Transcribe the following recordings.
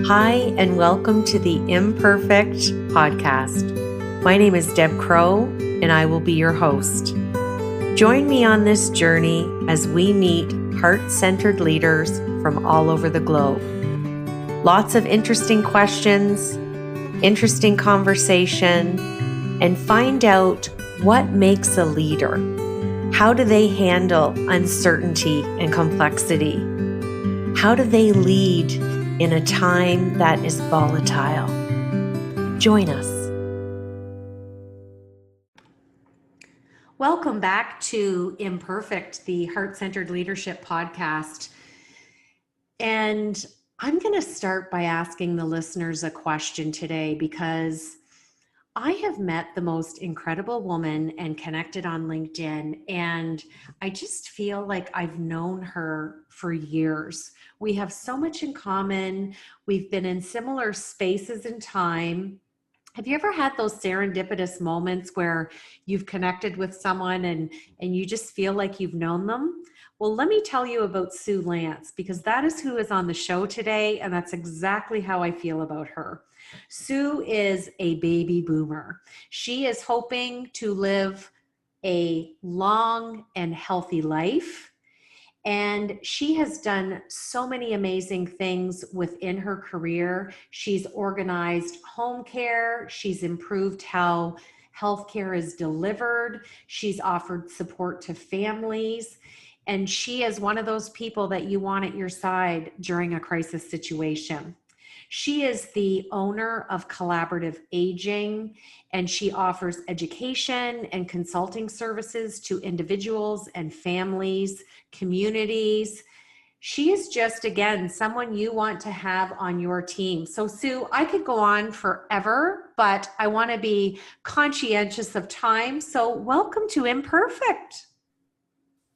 Hi, and welcome to the Imperfect podcast. My name is Deb Crow, and I will be your host. Join me on this journey as we meet heart-centered leaders from all over the globe. Lots of interesting questions, interesting conversation, and find out what makes a leader. How do they handle uncertainty and complexity? How do they lead in a time that is volatile? Join us. Welcome back to Imperfect, the Heart-Centered Leadership podcast. And I'm going to start by asking the listeners a question today because I have met the most incredible woman and connected on LinkedIn, and I just feel like I've known her for years. We have so much in common. We've been in similar spaces in time. Have you ever had those serendipitous moments where you've connected with someone and you just feel like you've known them? Well, let me tell you about Sue Lantz, because that is who is on the show today, and that's exactly how I feel about her. Sue is a baby boomer. She is hoping to live a long and healthy life. And she has done so many amazing things within her career. She's organized home care. She's improved how healthcare is delivered. She's offered support to families. And she is one of those people that you want at your side during a crisis situation. She is the owner of Collaborative Aging, and she offers education and consulting services to individuals and families, communities. She is just, again, someone you want to have on your team. So Sue, I could go on forever, but I want to be conscientious of time. So welcome to Imperfect.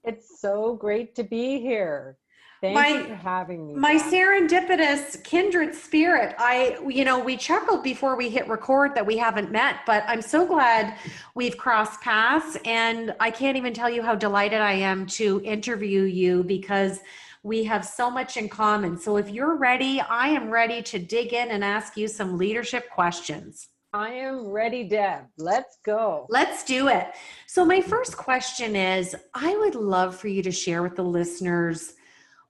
It's so great to be here. Thank you for having me. My Deb. serendipitous kindred spirit. We chuckled before we hit record that we haven't met, but I'm so glad we've crossed paths, and I can't even tell you how delighted I am to interview you because we have so much in common. So if you're ready, I am ready to dig in and ask you some leadership questions. I am ready, Deb. Let's go. Let's do it. So my first question is, I would love for you to share with the listeners,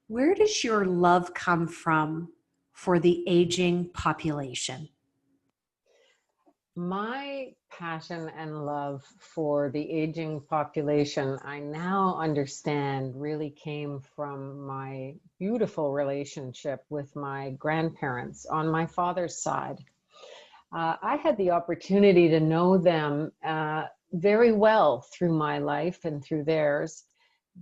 where does your love come from for the aging population? My passion and love for the aging population, I now understand, really came from my beautiful relationship with my grandparents on my father's side. I had the opportunity to know them very well through my life and through theirs,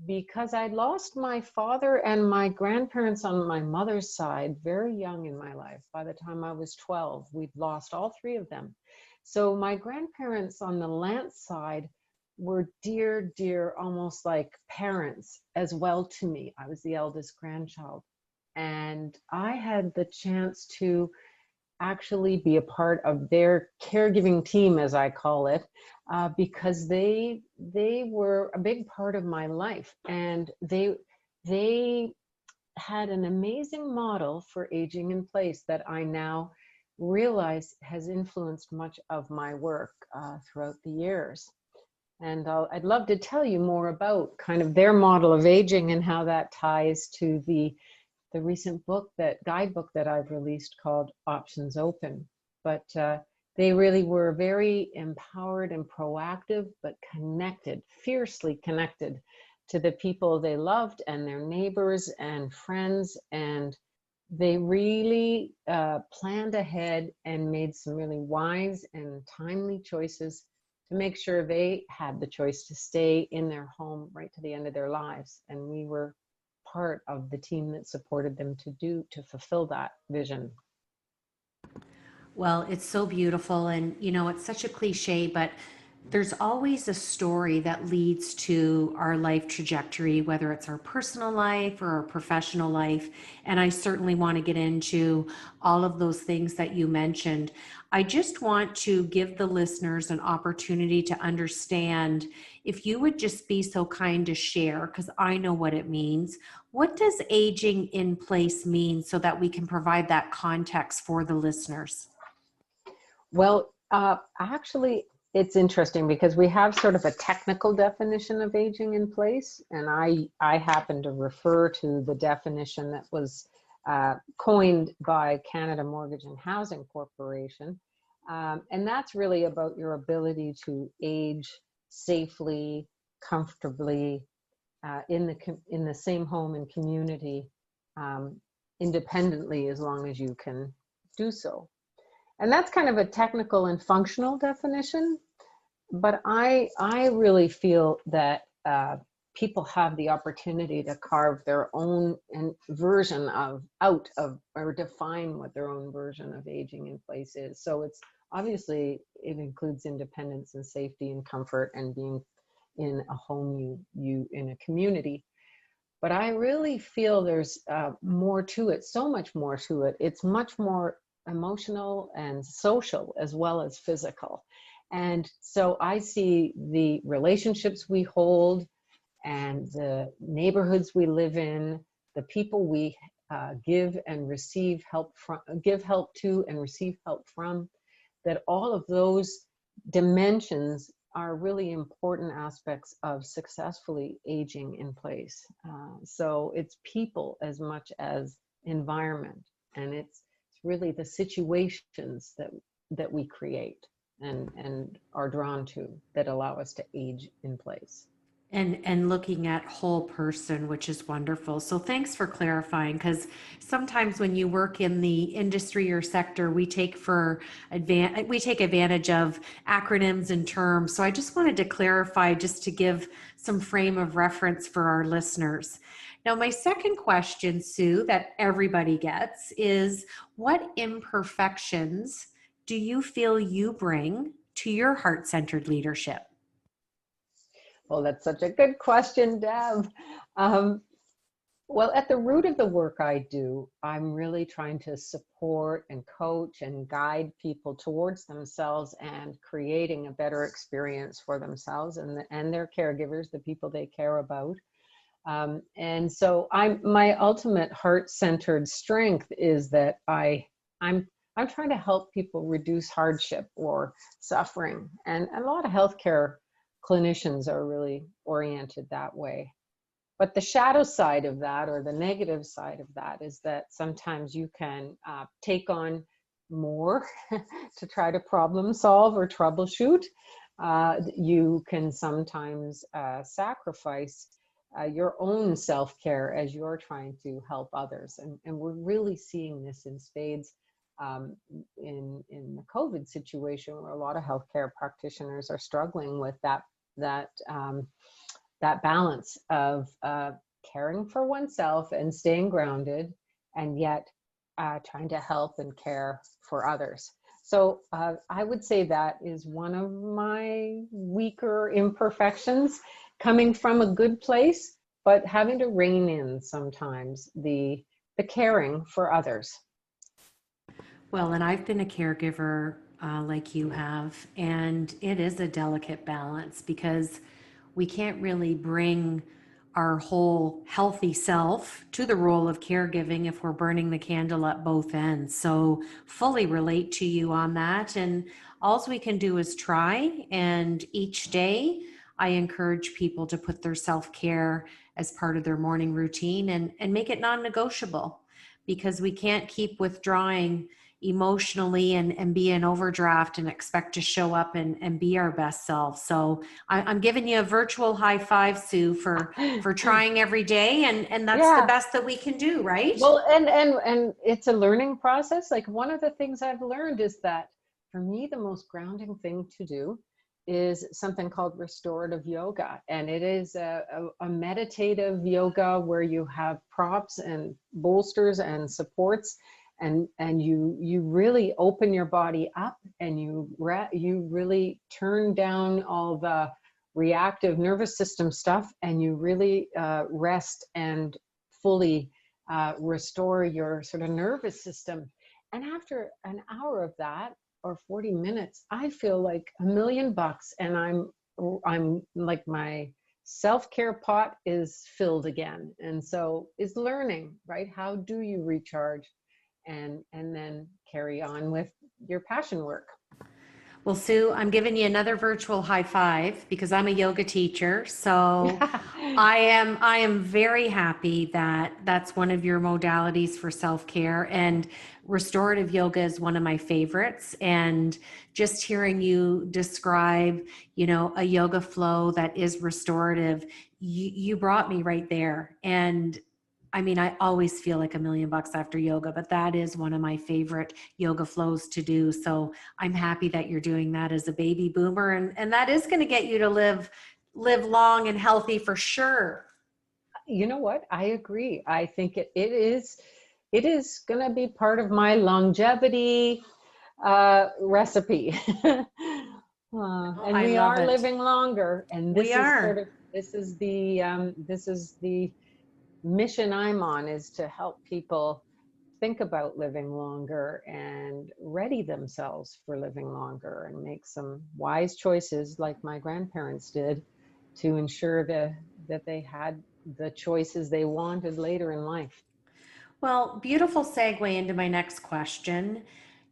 because I lost my father and my grandparents on my mother's side very young in my life. By the time I was 12, we'd lost all three of them. So my grandparents on the Lantz side were dear, dear, almost like parents as well to me. I was the eldest grandchild. And I had the chance to actually be a part of their caregiving team, as I call it, because they were a big part of my life, and they had an amazing model for aging in place that I now realize has influenced much of my work throughout the years. And I'd love to tell you more about kind of their model of aging and how that ties to the recent guidebook that I've released called Options Open. But they really were very empowered and proactive, but connected, fiercely connected to the people they loved and their neighbors and friends. And they really planned ahead and made some really wise and timely choices to make sure they had the choice to stay in their home right to the end of their lives. And we were part of the team that supported them to fulfill that vision. Well, it's so beautiful, and it's such a cliche, but there's always a story that leads to our life trajectory, whether it's our personal life or our professional life. And I certainly want to get into all of those things that you mentioned. I just want to give the listeners an opportunity to understand, if you would just be so kind to share, because I know what it means. What does aging in place mean so that we can provide that context for the listeners? Well, actually, it's interesting because we have sort of a technical definition of aging in place, and I happen to refer to the definition that was coined by Canada Mortgage and Housing Corporation, and that's really about your ability to age safely, comfortably, in the same home and community, independently, as long as you can do so. And that's kind of a technical and functional definition, but I really feel that people have the opportunity to carve their own version of or define what their own version of aging in place is. So it's obviously, it includes independence and safety and comfort and being in a home, you in a community. But I really feel there's more to it, so much more to it. It's much more emotional and social as well as physical. And so I see the relationships we hold and the neighborhoods we live in, the people we give and receive help from, give help to and receive help from, that all of those dimensions are really important aspects of successfully aging in place. So it's people as much as environment, and it's really the situations that we create and are drawn to that allow us to age in place. And looking at whole person, which is wonderful. So thanks for clarifying, because sometimes when you work in the industry or sector, we take advantage of acronyms and terms. So I just wanted to clarify, just to give some frame of reference for our listeners. Now, my second question, Sue, that everybody gets is, what imperfections do you feel you bring to your heart-centered leadership? Well, that's such a good question, Deb. Well, at the root of the work I do, I'm really trying to support and coach and guide people towards themselves and creating a better experience for themselves and their caregivers, the people they care about. And so my ultimate heart-centered strength is that I'm trying to help people reduce hardship or suffering, and a lot of healthcare clinicians are really oriented that way. But the shadow side of that, or the negative side of that, is that sometimes you can take on more to try to problem solve or troubleshoot. You can sometimes sacrifice your own self-care as you're trying to help others. And we're really seeing this in spades in the COVID situation, where a lot of healthcare practitioners are struggling with that balance of caring for oneself and staying grounded, and yet trying to help and care for others. So I would say that is one of my weaker imperfections, coming from a good place, but having to rein in sometimes the caring for others. Well, and I've been a caregiver like you have, and it is a delicate balance, because we can't really bring our whole healthy self to the role of caregiving if we're burning the candle at both ends. So fully relate to you on that. And all we can do is try. And each day I encourage people to put their self-care as part of their morning routine and make it non-negotiable, because we can't keep withdrawing emotionally and be in overdraft and expect to show up and be our best self. So I'm giving you a virtual high five, Sue, for trying every day, and that's the best that we can do, right? Well, and it's a learning process. Like, one of the things I've learned is that for me, the most grounding thing to do is something called restorative yoga. And it is a meditative yoga where you have props and bolsters and supports, and you really open your body up, and you really turn down all the reactive nervous system stuff, and you really rest and fully restore your sort of nervous system. And after an hour of that, or 40 minutes, I feel like $1,000,000, and I'm I'm like, my self-care pot is filled again. And so is learning, right? How do you recharge and then carry on with your passion work? Well, Sue, I'm giving you another virtual high five because I'm a yoga teacher. So I am very happy that that's one of your modalities for self-care, and restorative yoga is one of my favorites. And just hearing you describe, a yoga flow that is restorative, you brought me right there. And I mean, I always feel like $1,000,000 after yoga, but that is one of my favorite yoga flows to do. So I'm happy that you're doing that as a baby boomer, and that is going to get you to live long and healthy for sure. You know what? I agree. I think it is going to be part of my longevity recipe. Oh, And I we love are it. living longer, and We are. this is the mission I'm on, is to help people think about living longer and ready themselves for living longer and make some wise choices like my grandparents did to ensure that they had the choices they wanted later in life. Well, beautiful segue into my next question.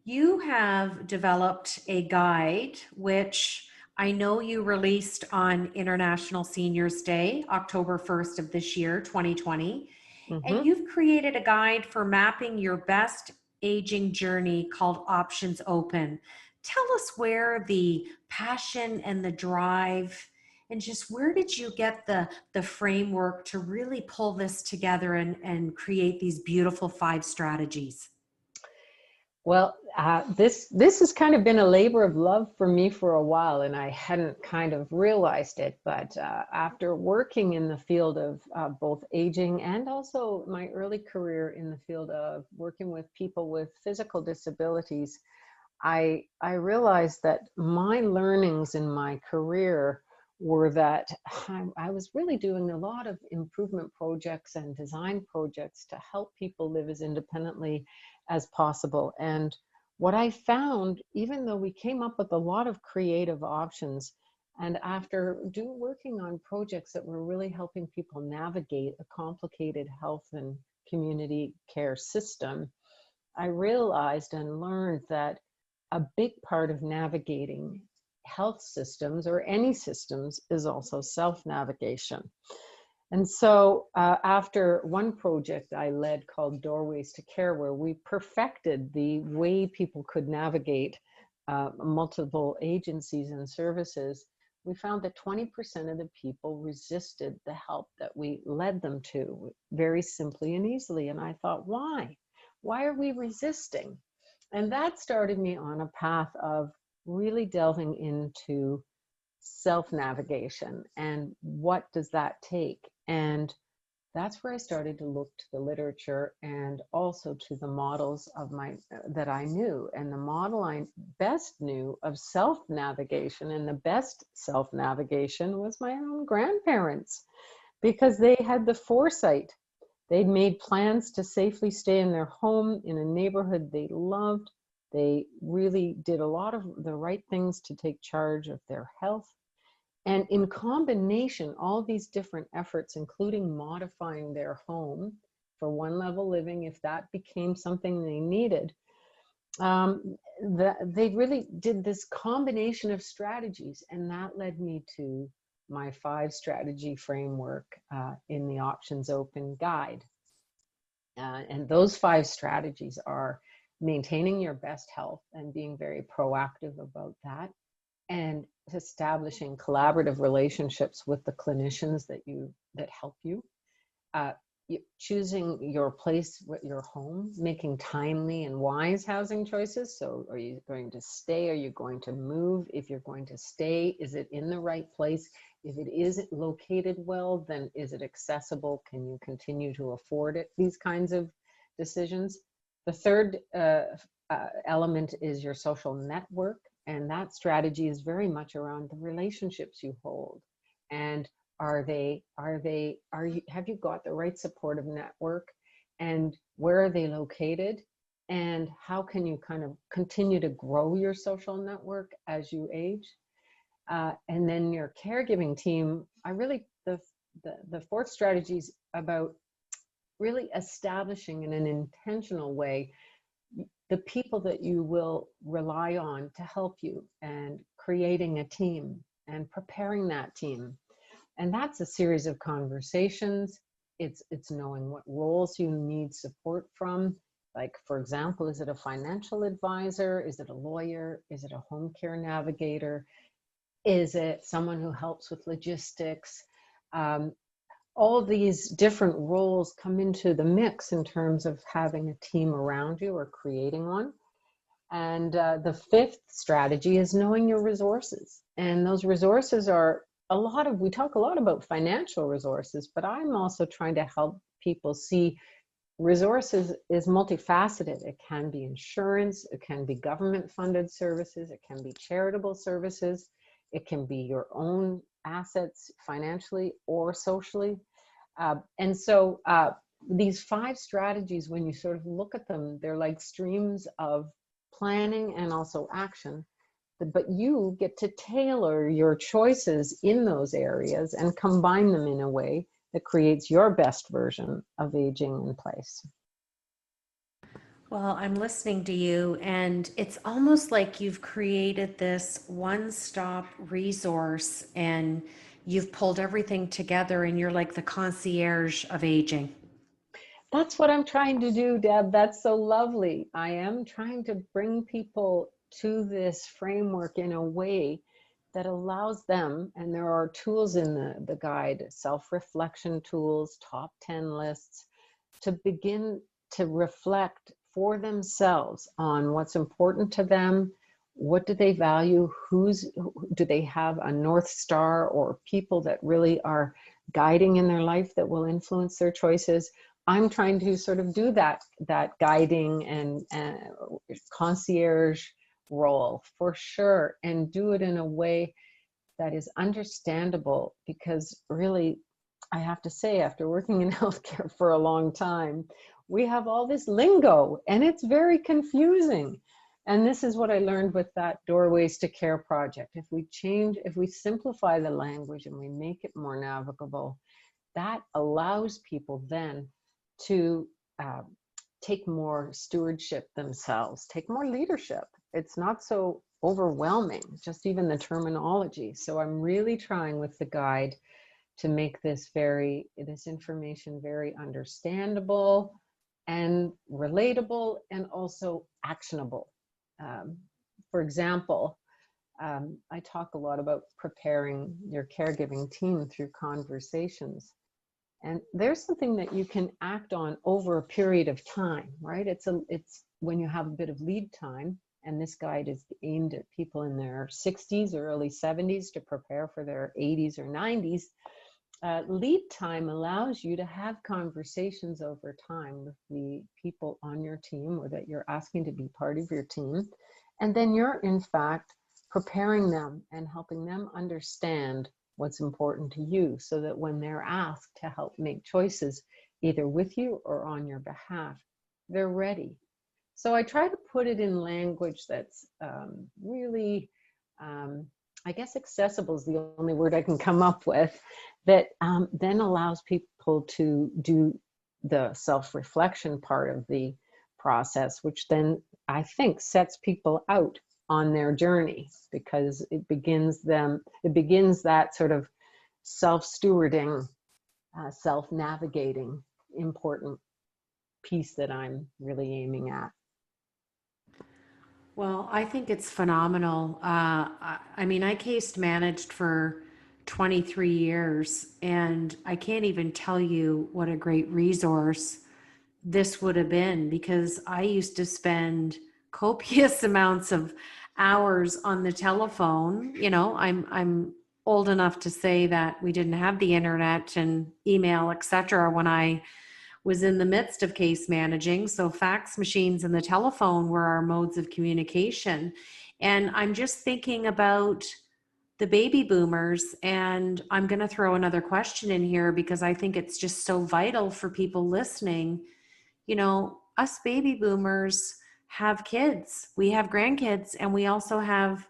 You have developed a guide, which I know you released on International Seniors Day, October 1st of this year, 2020. And Hmm. you've created a guide for mapping your best aging journey called Options Open. Tell us where the passion and the drive, and just where did you get the framework to really pull this together and create these beautiful 5 strategies? Well, this has kind of been a labor of love for me for a while, and I hadn't kind of realized it. But after working in the field of both aging and also my early career in the field of working with people with physical disabilities, I realized that my learnings in my career were that I was really doing a lot of improvement projects and design projects to help people live as independently as possible. And what I found, even though we came up with a lot of creative options, and after working on projects that were really helping people navigate a complicated health and community care system, I realized and learned that a big part of navigating health systems or any systems is also self-navigation. And so after one project I led called Doorways to Care, where we perfected the way people could navigate multiple agencies and services, we found that 20% of the people resisted the help that we led them to very simply and easily. And I thought, why? Why are we resisting? And that started me on a path of really delving into self-navigation and what does that take. And that's where I started to look to the literature and also to the models of that I knew. And the model I best knew of self-navigation, and the best self-navigation, was my own grandparents, because they had the foresight. They'd made plans to safely stay in their home in a neighborhood they loved. They really did a lot of the right things to take charge of their health. And in combination, all these different efforts, including modifying their home for one level living, if that became something they needed, they really did this combination of strategies. And that led me to my 5 strategy framework in the Options Open guide. And those 5 strategies are maintaining your best health and being very proactive about that, and establishing collaborative relationships with the clinicians that help you, uh, choosing your place with your home, making timely and wise housing choices. So are you going to stay? Are you going to move? If you're going to stay, is it in the right place? If it isn't located well, then is it accessible? Can you continue to afford it? These kinds of decisions. The third element is your social network. And that strategy is very much around the relationships you hold. And have you got the right supportive network, and where are they located, and how can you kind of continue to grow your social network as you age? And then your caregiving team, the fourth strategy is about really establishing in an intentional way the people that you will rely on to help you, and creating a team and preparing that team. And that's a series of conversations. It's knowing what roles you need support from. Like, for example, is it a financial advisor? Is it a lawyer? Is it a home care navigator? Is it someone who helps with logistics? All these different roles come into the mix in terms of having a team around you or creating one. And the fifth strategy is knowing your resources. And those resources are we talk a lot about financial resources, but I'm also trying to help people see resources is multifaceted. It can be insurance, it can be government funded services, it can be charitable services, it can be your own assets financially or socially. And so these 5 strategies, when you sort of look at them, they're like streams of planning and also action. But you get to tailor your choices in those areas and combine them in a way that creates your best version of aging in place. Well, I'm listening to you, and it's almost like you've created this one-stop resource and you've pulled everything together, and you're like the concierge of aging. That's what I'm trying to do, Deb. That's so lovely. I am trying to bring people to this framework in a way that allows them, and there are tools in the guide, self-reflection tools, top 10 lists, to begin to reflect for themselves on what's important to them, what do they value, do they have a North Star or people that really are guiding in their life that will influence their choices. I'm trying to sort of do that guiding and concierge role for sure, and do it in a way that is understandable, because really, I have to say, after working in healthcare for a long time, we have all this lingo and it's very confusing. And this is what I learned with that Doorways to Care project. If we simplify the language and we make it more navigable, that allows people then to take more stewardship themselves, take more leadership. It's not so overwhelming, just even the terminology. So I'm really trying with the guide to make this information very understandable and relatable and also actionable. For example, I talk a lot about preparing your caregiving team through conversations. And there's something that you can act on over a period of time, right? It's when you have a bit of lead time, and this guide is aimed at people in their 60s or early 70s to prepare for their 80s or 90s. Lead time allows you to have conversations over time with the people on your team or that you're asking to be part of your team. And then you're, in fact, preparing them and helping them understand what's important to you, so that when they're asked to help make choices, either with you or on your behalf, they're ready. So I try to put it in language that's really, I guess accessible is the only word I can come up with, that then allows people to do the self-reflection part of the process, which then I think sets people out on their journey, because it begins that sort of self-stewarding, self-navigating important piece that I'm really aiming at. Well, I think it's phenomenal. I mean, I case managed for 23 years, and I can't even tell you what a great resource this would have been, because I used to spend copious amounts of hours on the telephone. You know, I'm old enough to say that we didn't have the internet and email, etc., when I was in the midst of case managing. So fax machines and the telephone were our modes of communication. And I'm just thinking about the baby boomers, and I'm going to throw another question in here because I think it's just so vital for people listening. You know, us baby boomers have kids, we have grandkids, and we also have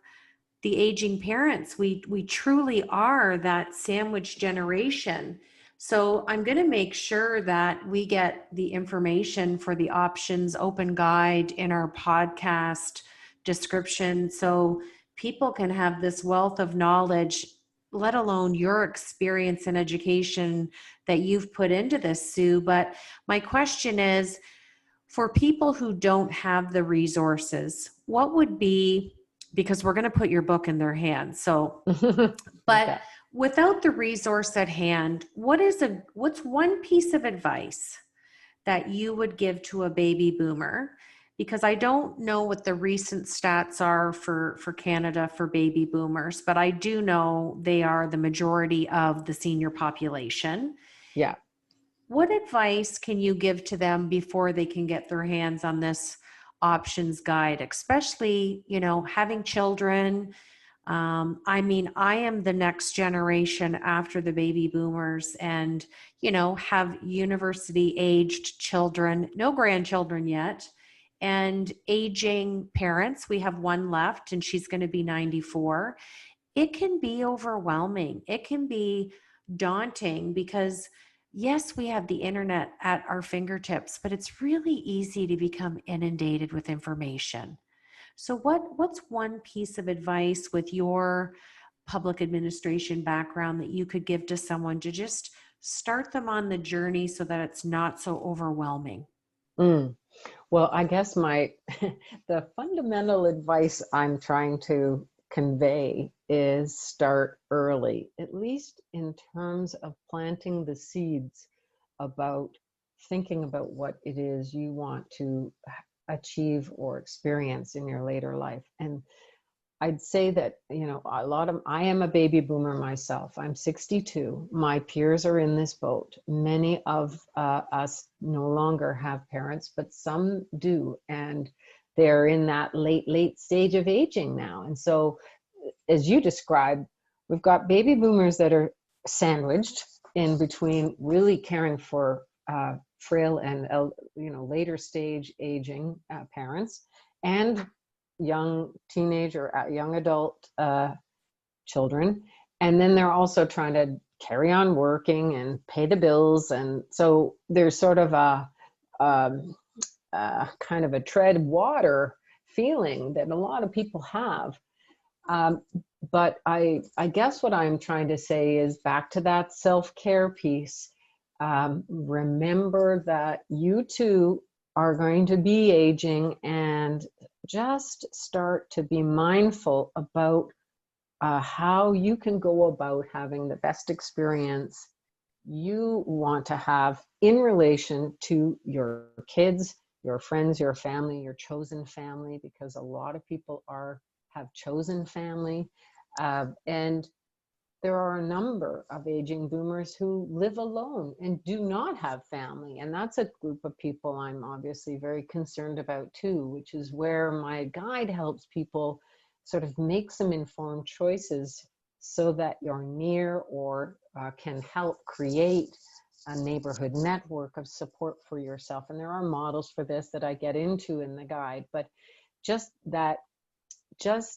the aging parents, we truly are that sandwich generation. So I'm going to make sure that we get the information for the options open guide in our podcast description, so people can have this wealth of knowledge, let alone your experience and education that you've put into this, Sue. But my question is, for people who don't have the resources, what would be, because we're going to put your book in their hands. So, but Okay. without the resource at hand, what's one piece of advice that you would give to a baby boomer? Because I don't know what the recent stats are for Canada for baby boomers, but I do know they are the majority of the senior population. Yeah. What advice can you give to them before they can get their hands on this options guide, especially, having children? I mean, I am the next generation after the baby boomers and, have university aged children, no grandchildren yet, and aging parents. We have one left and she's going to be 94. It can be overwhelming. It can be daunting because, yes, we have the internet at our fingertips, but it's really easy to become inundated with information. So what's one piece of advice with your public administration background that you could give to someone to just start them on the journey so that it's not so overwhelming? Mm. Well, I guess the fundamental advice I'm trying to convey is start early, at least in terms of planting the seeds about thinking about what it is you want to achieve or experience in your later life. And I'd say that, I am a baby boomer myself. I'm 62. My peers are in this boat. Many of us no longer have parents, but some do. And they're in that late stage of aging now. And so, as you described, we've got baby boomers that are sandwiched in between really caring for frail and, later stage aging parents, and young teenage or young adult children. And then they're also trying to carry on working and pay the bills. And so there's sort of a kind of a tread water feeling that a lot of people have. But I guess what I'm trying to say is back to that self-care piece. Remember that you too are going to be aging, and just start to be mindful about how you can go about having the best experience you want to have in relation to your kids, your friends, your family, your chosen family, because a lot of people have chosen family. And there are a number of aging boomers who live alone and do not have family. And that's a group of people I'm obviously very concerned about too, which is where my guide helps people sort of make some informed choices so that you're near or can help create a neighborhood network of support for yourself. And there are models for this that I get into in the guide, but just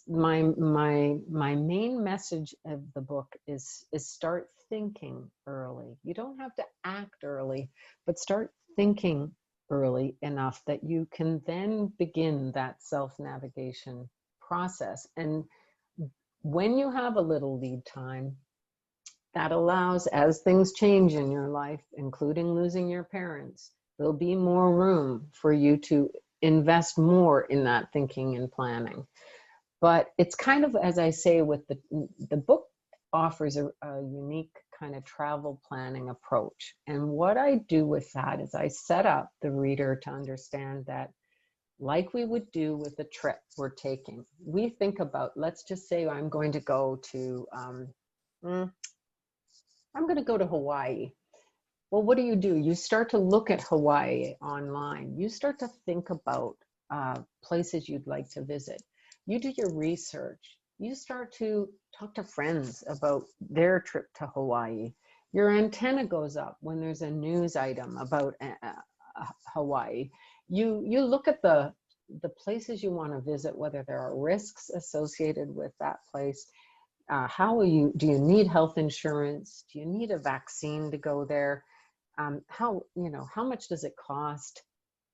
my main message of the book is start thinking early. You don't have to act early, but start thinking early enough that you can then begin that self-navigation process. And when you have a little lead time, that allows, as things change in your life, including losing your parents, there'll be more room for you to invest more in that thinking and planning. But it's kind of, as I say, with the book offers a unique kind of travel planning approach. And what I do with that is I set up the reader to understand that, like we would do with a trip we're taking, we think about, let's just say I'm going to go to Hawaii. Well, what do? You start to look at Hawaii online. You start to think about places you'd like to visit. You do your research. You start to talk to friends about their trip to Hawaii. Your antenna goes up when there's a news item about Hawaii. You look at the the places you want to visit, whether there are risks associated with that place. Do you need health insurance? Do you need a vaccine to go there? How much does it cost?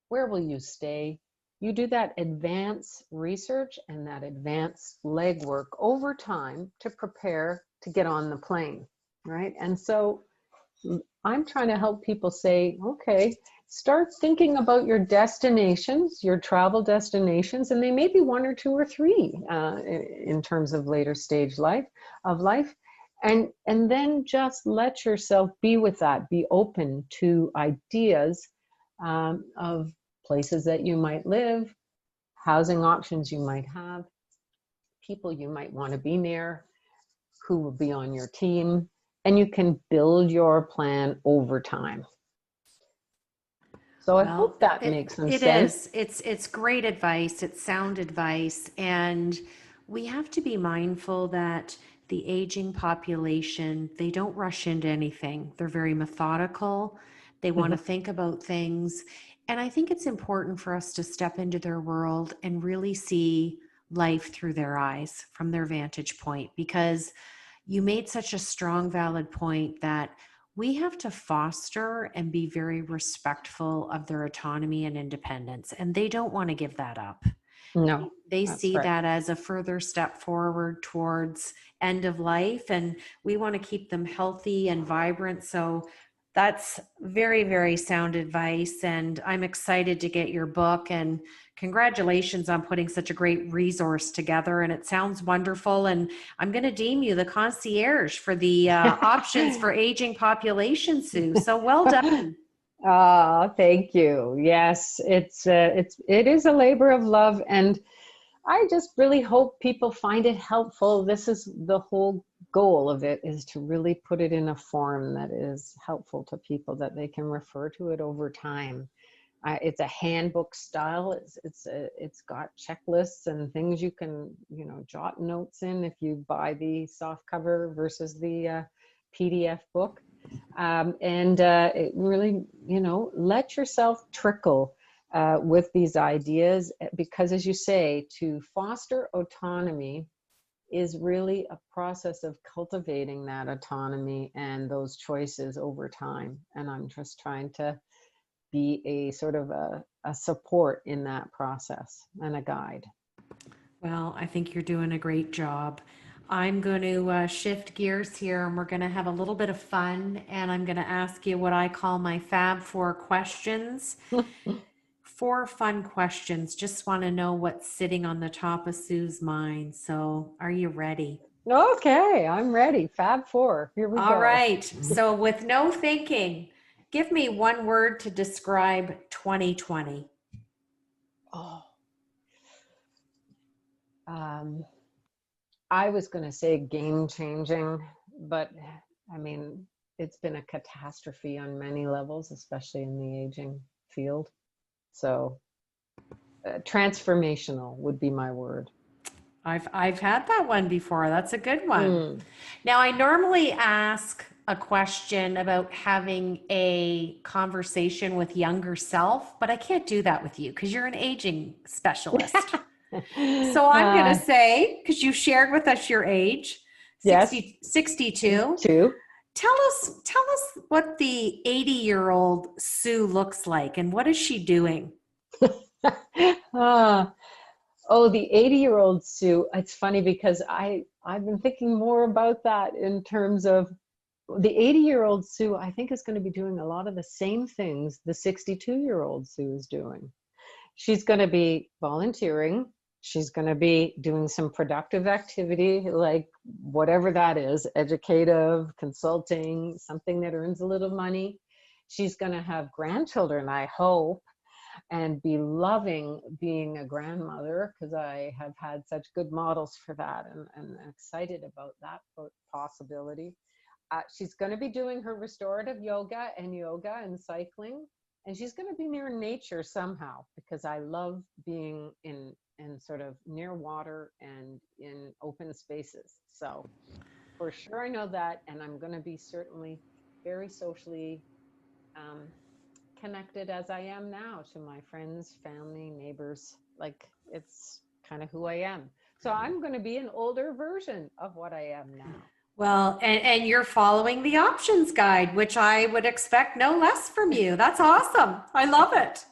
Where will you stay? You do that advanced research and that advanced legwork over time to prepare to get on the plane, right? And so I'm trying to help people say, okay, start thinking about your destinations, your travel destinations, and they may be one or two or three in terms of later stage of life. And then just let yourself be with that, be open to ideas of places that you might live, housing options you might have, people you might want to be near, who will be on your team, and you can build your plan over time. So I hope that makes some sense. It is. It's great advice. It's sound advice. And we have to be mindful that the aging population, they don't rush into anything. They're very methodical. They want to think about things. And I think it's important for us to step into their world and really see life through their eyes, from their vantage point, because you made such a strong, valid point that we have to foster and be very respectful of their autonomy and independence. And they don't want to give that up. No, They that's see right. that as a further step forward towards end of life. And we want to keep them healthy and vibrant. So that's very, very sound advice. And I'm excited to get your book, and congratulations on putting such a great resource together. And it sounds wonderful. And I'm going to deem you the concierge for the options for aging population, Sue. So well done. Oh, thank you. Yes, it is a labor of love, and I just really hope people find it helpful. This is the whole goal of it, is to really put it in a form that is helpful to people, that they can refer to it over time. It's a handbook style. It's got checklists and things you can jot notes in if you buy the soft cover versus the PDF book. It really, let yourself trickle with these ideas, because, as you say, to foster autonomy is really a process of cultivating that autonomy and those choices over time. And I'm just trying to be a sort of a support in that process and a guide. Well, I think you're doing a great job. I'm going to shift gears here, and we're going to have a little bit of fun. And I'm going to ask you what I call my Fab Four questions. Four fun questions. Just want to know what's sitting on the top of Sue's mind. So, are you ready? Okay, I'm ready. Fab Four. Here we go. All right. So, with no thinking, give me one word to describe 2020. Oh. I was going to say game changing, but I mean, it's been a catastrophe on many levels, especially in the aging field. So transformational would be my word. I've had that one before. That's a good one. Now, I normally ask a question about having a conversation with younger self, but I can't do that with you because you're an aging specialist. So I'm going to say, because you shared with us your age, 60, yes, 62. Tell us what the 80-year-old Sue looks like, and what is she doing? Oh, the 80-year-old Sue. It's funny because I've been thinking more about that in terms of the 80-year-old Sue. I think is going to be doing a lot of the same things the 62-year-old Sue is doing. She's going to be volunteering. She's going to be doing some productive activity, like whatever that is, educative, consulting, something that earns a little money. She's going to have grandchildren, I hope, and be loving being a grandmother, because I have had such good models for that, and excited about that possibility. She's going to be doing her restorative yoga and cycling, and she's going to be near nature somehow, because I love being in sort of near water and in open spaces. So for sure I know that, and I'm going to be certainly very socially connected as I am now to my friends, family, neighbors. Like, it's kind of who I am. So I'm going to be an older version of what I am now. Well, and you're following the options guide, which I would expect no less from you. That's awesome. I love it.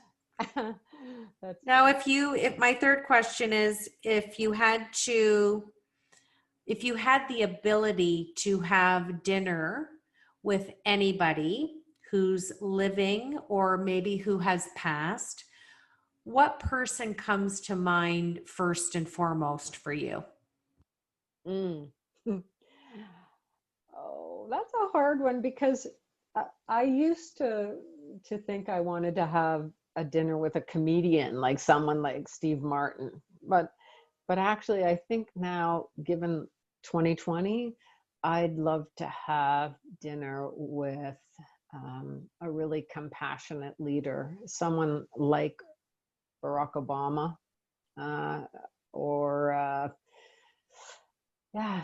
Now, if my third question is, if you had the ability to have dinner with anybody who's living or maybe who has passed, what person comes to mind first and foremost for you? Mm. Oh, that's a hard one, because I used to think I wanted to have a dinner with a comedian, like someone like Steve Martin. But actually, I think now, given 2020, I'd love to have dinner with a really compassionate leader, someone like Barack Obama, or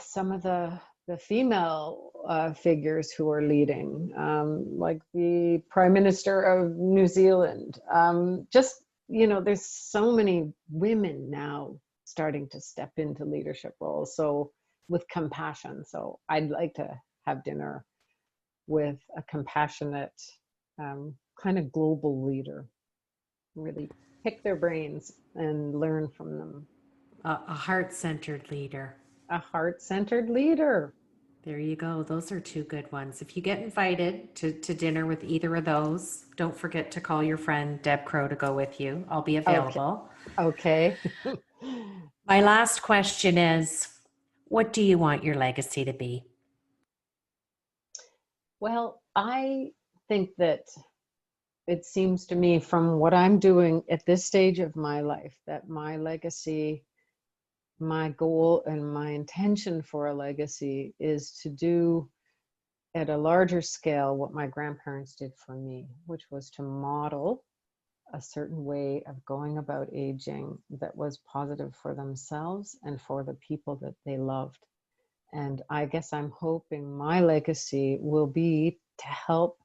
some of the female figures who are leading, like the Prime Minister of New Zealand. There's so many women now starting to step into leadership roles, so with compassion. So I'd like to have dinner with a compassionate, kind of global leader, really pick their brains and learn from them. A heart-centered leader. A heart-centered leader. There you go. Those are two good ones. If you get invited to dinner with either of those, don't forget to call your friend Deb Crow to go with you. I'll be available. Okay. My last question is, what do you want your legacy to be? Well, I think that it seems to me, from what I'm doing at this stage of my life, that my legacy, my goal and my intention for a legacy is to do at a larger scale what my grandparents did for me, which was to model a certain way of going about aging that was positive for themselves and for the people that they loved. And I guess I'm hoping my legacy will be to help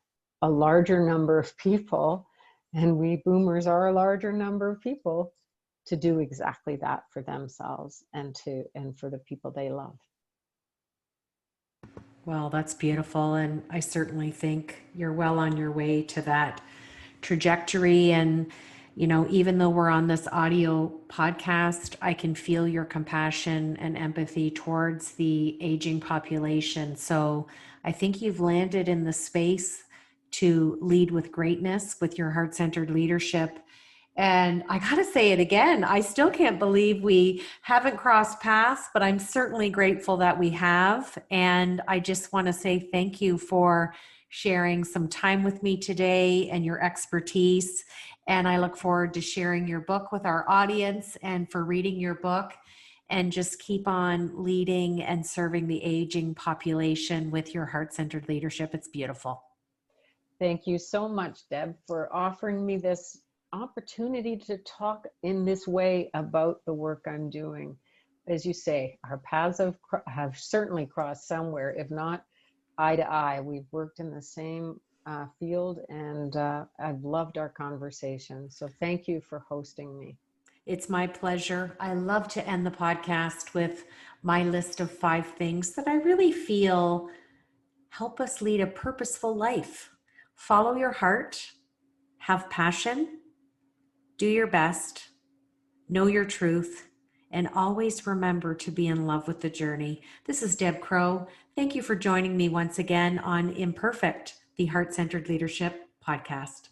a larger number of people, and we boomers are a larger number of people, to do exactly that for themselves and for the people they love. Well, that's beautiful. And I certainly think you're well on your way to that trajectory. And, even though we're on this audio podcast, I can feel your compassion and empathy towards the aging population. So I think you've landed in the space to lead with greatness with your heart-centered leadership. And I got to say it again, I still can't believe we haven't crossed paths, but I'm certainly grateful that we have. And I just want to say thank you for sharing some time with me today and your expertise. And I look forward to sharing your book with our audience and for reading your book, and just keep on leading and serving the aging population with your heart-centered leadership. It's beautiful. Thank you so much, Deb, for offering me this opportunity to talk in this way about the work I'm doing. As you say, our paths have certainly crossed somewhere, if not eye to eye. We've worked in the same field, and I've loved our conversation. So thank you for hosting me. It's my pleasure. I love to end the podcast with my list of 5 things that I really feel help us lead a purposeful life. Follow your heart, have passion, do your best, know your truth, and always remember to be in love with the journey. This is Deb Crow. Thank you for joining me once again on Imperfect, the Heart-Centered Leadership Podcast.